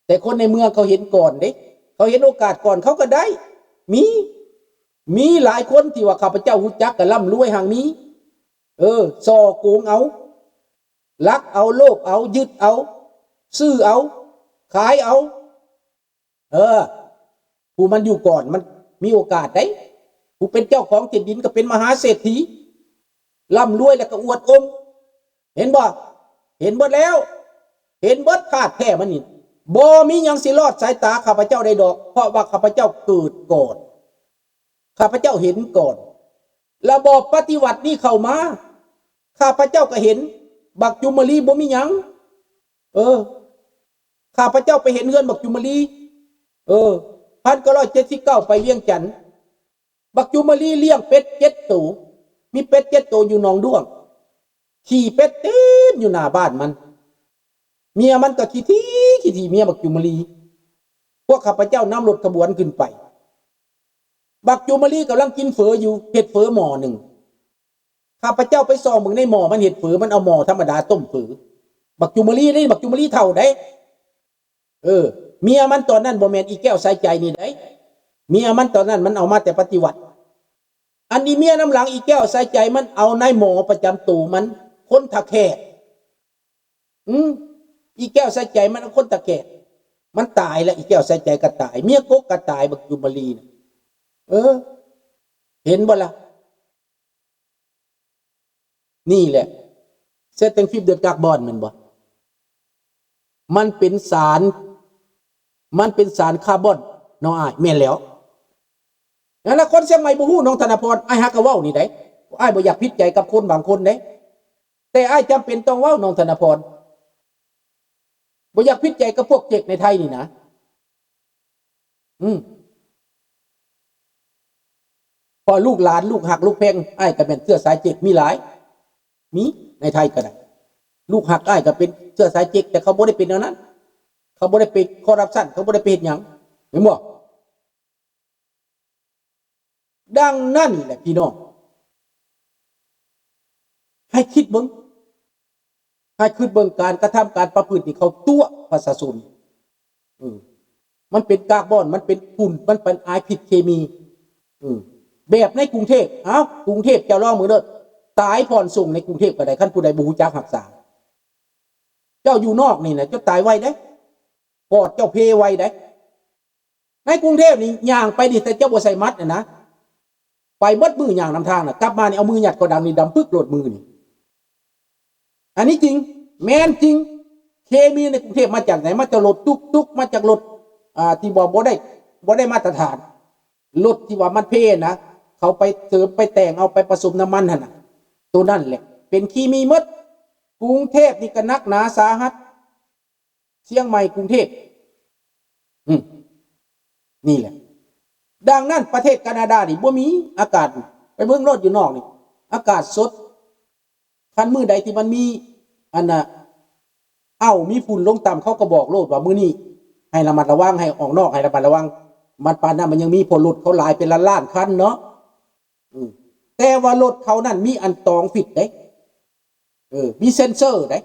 แต่คนในเมืองเขาเห็นก่อนเด้เขาเห็นโอกาสก่อนเขาก็ได้มีหลายคนที่ว่าข้าพเจ้ารู้จักกับร่ำรวยห่างนี้ส่อโกงเอาลักเอาโลภเอายึดเอาซื้อเอาขายเอาผู้มันอยู่ก่อนมันมีโอกาสได้ผู้เป็นเจ้าของที่ดินก็เป็นมหาเศรษฐีร่ำรวยแล้วก็อวดองค์เห็นบ่เห็นหมดแล้วเห็นเบิดขาดแท้มันนี่บ่มีหยังสิรอดสายตาข้าพเจ้าได้ดอกเพราะว่าข้าพเจ้าเกิดก่อนข้าพเจ้าเห็นก่อนระบอบปฏิวัตินี่เข้ามาข้าพเจ้าก็เห็นบักจุมลีบ่มีหยังข้าพเจ้าไปเห็นเฮือนบักจุมลี1979ไปเวียงจันทน์บักจุมลีเลี้ยงเป็ด7ตัวมีเป็ด7ตัวอยู่หนองด้วงขี่เป็ดเต็มอยู่หน้าบ้านมันเมียมันก็ขี้ที่เมียบักจุมลีพวกข้าพเจ้านำรถขบวนขึ้นไปบักจุมลีกำลังกินเฝออยู่เห็ดเฝอหม้อหนึ่งข้าพเจ้าไปส่องมึงในหม้อมันเห็ดเฝอมันเอาหม้อธรรมดาต้มเฝอบักจุมลีนี่บักจุมลีเท่าได้เมียมันตอนนั้นบ่แม่นอีแก้วใส่ใจนี่ได้เมียมันตอนนั้นมันเอามาแต่ปฏิวัติอันนี้เมียน้ำหลังอีแก้วใส่ใจมันเอาในหม้อประจำตู่มันคนตะแคกอีแก้วใส่ใจมันคนตะแคกมันตายแล้วอีแก้วใส่ใจก็ตายเมียกกก็ตายบักจุมลีนะเห็นบ่ล่ะนี่แหละเซตเต็งฟิบเดือดกากบอนมันบ่มันเป็นสารคาร์บอนน้องอ้ายแม่นแล้วนั่นละคนเชียงใหม่บ่ฮู้น้องธนพรอ้ายฮักก็เว้านี่ได้อ้ายบ่อยากผิดใจกับคนบางคนเด้แต่อ้ายจำเป็นต้องเว้าน้องธนพรบ่อยากผิดใจกับพวกเจ๊กในไทยนี่นะพอลูกหลานลูกหักลูกแพงอ้ายก็เป็นเสื้อสายเจ๊กมีหลายมีในไทยก็ได้ลูกหักอ้ายก็เป็นเสื้อสายเจ๊กแต่เขาบ่ได้เป็นอย่างนั้นเขาบ่ได้เป็นคอร์รัปชันเขาบ่ได้เป็นหยังเห็นบ่ดังนั้นแหละพี่น้องให้คิดเบิ่งการกระทำการประพฤติที่เขาตัวประชาชนมันเป็นคาร์บอนมันเป็นฝุ่นมันเป็นไอพิษเคมีแบบในกรุงเทพกรุงเทพเจ้าลองมือเด้อตายผ่อนส่งในกรุงเทพก็ได้คันผู้ใดบ่ฮู้จักรักษาเจ้าอยู่นอกนี่นะเจ้าตายไวได้ปอดเจ้าเพไวได้ในกรุงเทพนี่ย่างไปนี่แต่เจ้าบ่ใส่มัดนะไปเบิดมือย่างนำทางน่ะกลับมานี่เอามือหยัดก็ดังนี่ดำปึ๊กโลดมือนี่อันนี้จริงแม่นจริงเคมีในกรุงเทพมาจากไหนมาจากรถตุกมาจากรถที่บ่ได้มาตรฐานรถที่ว่ามันเพนะเขาไปเสริมไปแต่งเอาไปผสมน้ำมันน่ะตัวนั่นแหละเป็นเคมีหมดกรุงเทพนี่ก็นักหนาสาหัสเชียงใหม่กรุงเทพนี่แหละดังนั้นประเทศแคนาดานี่บ่มีอากาศไปเบิ่งรถอยู่นอกนี่อากาศสดคันมื้อใดที่มันมีอันน่ะมีฝุ่นลงต่ำเขาก็บอกโลดว่ามื้อนี้ให้ระมัดระวังให้ออกนอกให้ระมัดระวังมันปานนั้นมันยังมีพลรถเขาหลายเป็นล้านๆคันเนาะแต่ว่ารถเขานั่นมีอันตองผิดเด้มีเซ็นเซอร์เด้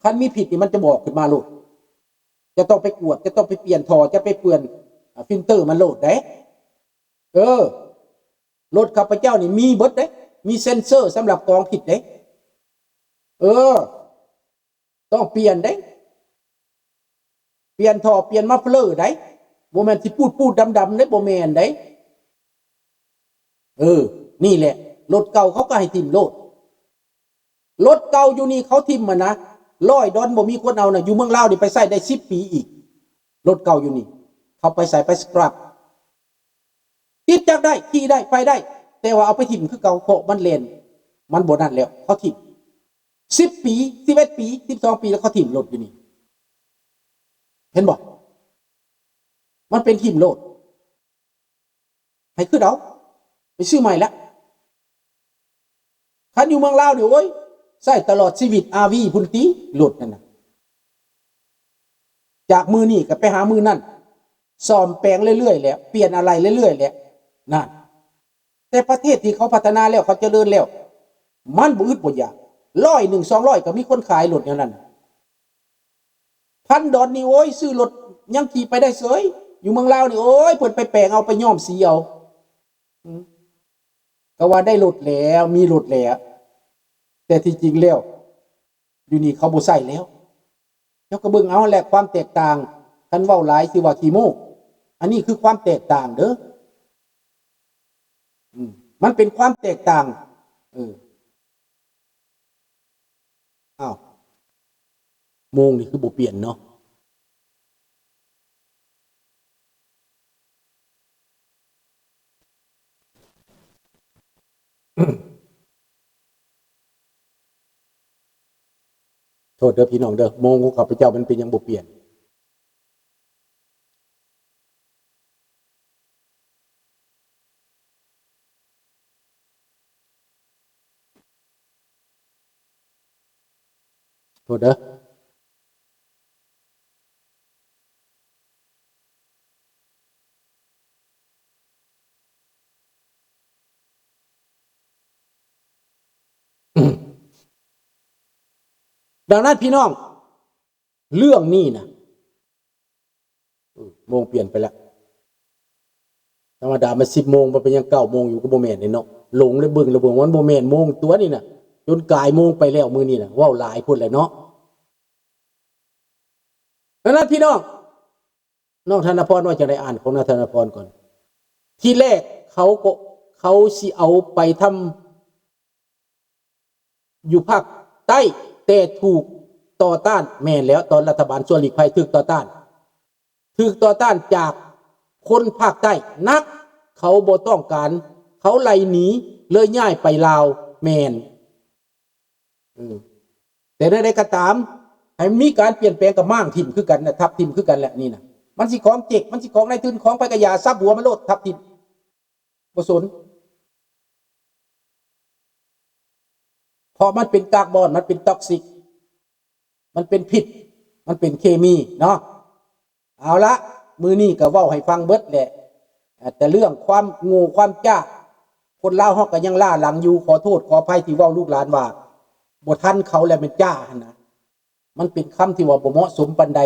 คันมีผิดนี่มันจะบอกขึ้นมาโลดจะต้องไปกวดจะต้องไปเปลี่ยนท่อจะไปเปลี่ยนฟิลเตอร์มันโลดเด้รถข้าพเจ้านี่มีเบิดเด้มีเซ็นเซอร์สำหรับกองผิดเด้ต้องเปลี่ยนเด้เปลี่ยนท่อเปลี่ยนมัฟเลอร์ได้บ่แม่นสิปูดดำๆเด้บ่แม่นเด้นี่แหละรถเก่าเขาก็ให้ทิ่มโลดรถเก่าอยู่นี่เขาทิ่มมานะ$100บ่มีคนเอานะอยู่เมืองลาวนี่ไปใช้ได้10 ปีอีกรถเก่าอยู่นี่เขาไปใส่ไปสครับติดจักได้ขี่ได้ไปได้แต่ว่าเอาไปทิ่มคือเก่าเพราะมันเลนมันบ่นั่นแล้วเขาทิ่ม10 ปี11 ปี12 ปีแล้วเขาทิ่มรถอยู่นี่เห็นบ่มันเป็นทิ่มโลดให้คือเอาไปซื้อใหม่ละคันอยู่เมืองลาวนี่โอ้ยใช้ตลอดชีวิต RV พุ่นติรถนั่นน่ะจากมือนี่ก็ไปหามือนั่นซ่อมแปลงเรื่อยๆแล้วเปลี่ยนอะไรเรื่อยๆแล้วนั่นแต่ประเทศที่เขาพัฒนาแล้วเขาเจริญแล้วมันบ่อึดบ่อยาก100 100 200ก็มีคนขายรถอย่างนั้น$1,000นี่โอ้ยซื้อรถ ยังขี่ไปได้เสยอยู่เมืองลาวนี่โอ้ยเพิ่นไปแปลงเอาไปย้อมสีเอาก็ว่าได้รถแล้วมีรถแล้วแต่ที่จริงแล้วอยู่นี่เขาบ่ใส่แล้วเจ้าก็เบิ่งเอาแหละความแตกต่างคันเว้าหลายสิว่าขี้โม้อันนี้คือความแตกต่างเด้อมันเป็นความแตกต่างอ้าวโมงนี่คือบ่เปลี่ยนเนาะโทษเด้อพี่น้องเด้อโมงของข้าพเจ้ามันเป็นยังบ่เปลี่ยนโทษเด้อดังนั้นพี่น้องเรื่องนี้นะโมงเปลี่ยนไปแล้วธรรมดามัน10 โมงมันเป็นยัง9 โมงอยู่ก็บ่แม่นนี่เนาะหลงเลยเบิ่งระเบิงวันบ่แม่นโมงตัวนี่น่ะจนกลายโมงไปแล้วมื้อนี้น่ะเว้าหลายพุ่นแหละเนาะดังนั้นพี่น้องน้องธนพรว่าจะได้อ่านของน้องธนพรก่อนที่แรกเขาสิเอาไปทำอยู่ภาคใต้แต่ถูกต่อต้านแม่นแล้วตอนรัฐบาลส่วนหลีกภัยถูกต่อต้านจากคนภาคใต้นักเขาบ่ต้องการเขาไล่หนีเลยย้ายไปลาวแม่นแต่ใดๆก็ตามให้มีการเปลี่ยนแปลงกับมั่งทิ่มคือกันนะทับทิ่มคือกันแหละนี่นะมันสิของเจ๊กมันสิของนายทุนของไปกระยาซับหัวมันโลดทับทิ่มบ่สนเพราะมันเป็นกากบอนมันเป็นท็อกซิกมันเป็นพิษมันเป็นเคมีเนาะเอาละมือนี่ก็เว้าให้ฟังเบิดแหละแต่เรื่องความโง่ความจ้าคนลาวเฮาก็ยังล่าหลังอยู่ขอโทษขออภัยที่เว้าลูกหลานว่าบ่ทันเขาแล้วเป็นจ้าหั่นนะมันเป็นคำที่ว่าบ่เหมาะสมปานใด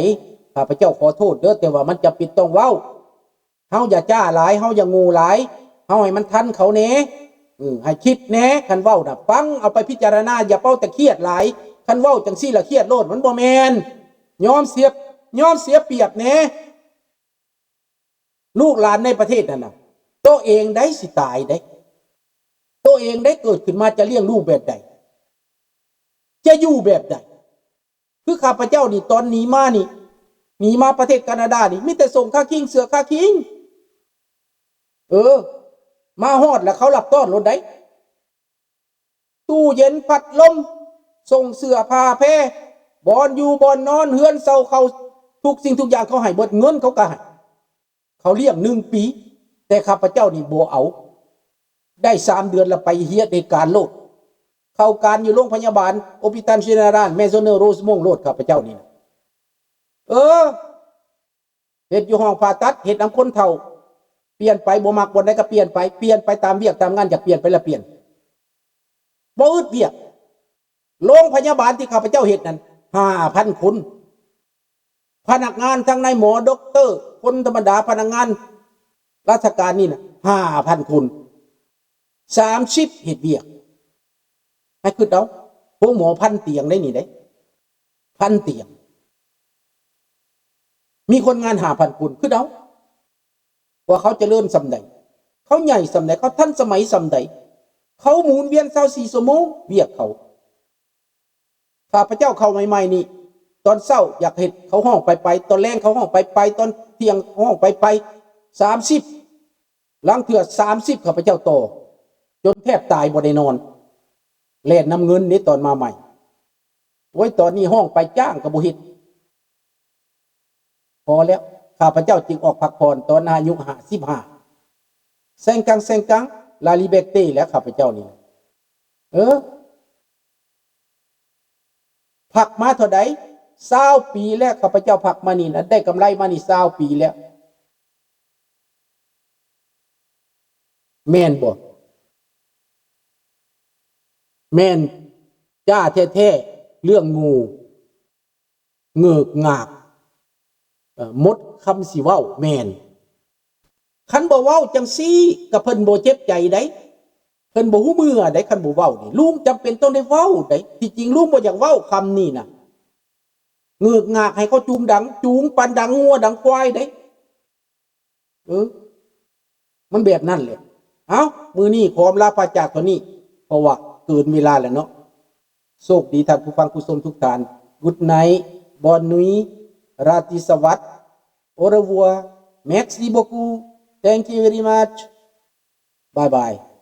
ข้าพเจ้าขอโทษเด้อแต่ว่ามันจะปิดต้องเว้าเฮาอย่าจ้าหลายเฮาอย่าโง่หลายเฮาให้มันทันเขาแหน่ให้คิดแหน่คันเว้าน่ะฟังเอาไปพิจารณาอย่าเป้าแต่เครียดหลายคันเว้าจังซี่ล่ะเครียดโลดมันบ่แม่นยอมเสียเปรียบแหน่ลูกหลานในประเทศนั่นน่ะตัวเองได้สิตายได้ตัวเองได้เกิดขึ้นมาจะเลี้ยงลูกแบบใดจะอยู่แบบใดคือข้าพเจ้านี่ตอนหนีมาประเทศแคนาดานี่มีแต่ส่งค่าคิงเสือค่าคิงมาฮอดแล้วเขาหลับต้อนรถได้ตู้เย็นพัดลมส่งเสื้อผ้าแพร่บอนอยู่บอนนอนเฮือนเซาเขาทุกสิ่งทุกอย่างเขาให้เบิดเงินเขาก็ให้เขาเลี้ยง1 ปีแต่ข้าพเจ้านี่บ่เอาได้3 เดือนแล้วไปเฮียในการโลดเข้าการอยู่โรงพยาบาลโอปิตันเจเนรานเมโซเนอร์โรสมงโลดข้าพเจ้านี่นะเฮ็ดอยู่ห้องผ่าตัดเฮ็ดนำคนเฒ่าเปลี่ยนไปบ่มักบ่ได้ก็เปลี่ยนไปตามเวียกตามงานอยากเปลี่ยนไปละเปลี่ยนบ่อึดเวียกโรงพยาบาลที่ข้าพเจ้าเฮ็ดนั้น 5,000 คนพนักงานทั้งนายหมอด็อกเตอร์คนธรรมดาพนักงานราชการนี่นะ 5,000 คน30เฮ็ดเวียกให้คือเอาพวกหมอ1,000 เตียงได้นี่ได้1,000 เตียงมีคนงาน5,000 คนคือเอาว่าเขาเจริญสำใดเขาใหญ่สำใดเขาทันสมัยสำใดเขาหมุนเวียน24 ชั่วโมงเวียกเขาข้าพเจ้าเข้าใหม่ๆนี่ตอนเช้าอยากเห็ดเขาห้องไปตอนแรงเขาห้องไปตอนเที่ยงห้องไป30หลังเถื่อ30ข้าพเจ้าโตจนแทบตายบ่ได้นอนแล่นน้ำเงินนี่ตอนมาใหม่โอ้ยตอนนี้ห้องไปจ้างกับบุหิตพอแล้วข้าพเจ้าจึงออกพักผ่อนตอนอายุ55แซงกังลาลิเบเต้แล้วข้าพเจ้านี่พักมาเท่าใด20 ปีแล้วข้าพเจ้าพักมานี่นะได้กำไรมานี่20 ปีแล้วแม่นบ่แม่นจ้าแท้ๆเรื่องงูเงือกงาก หมดคำสิเว้าแม่นคันบ่เว้าจังซี่ก็เพิ่นบ่เจ็บใจได้เพิ่นบ่ฮู้มือได้คันบ่เว้านี่ลุงจำเป็นต้องได้เว้าได้ที่จริงลุงบ่อยากเว้าคำนี้น่ะเงือกงากให้เขาจูงดังจูงปันดังงัวดังควายได้มันแบบนั้นแหละเอ้ามื้อนี้ขอลาพระจากเท่านี้เพราะว่าเกินเวลาแล้วเนาะโชคดีท่านผู้ฟังผู้ชมทุกท่านกุดไนท์บอนนุยราตรีสวัสดิ์โอเรวัว merci beaucoup thank you very much bye bye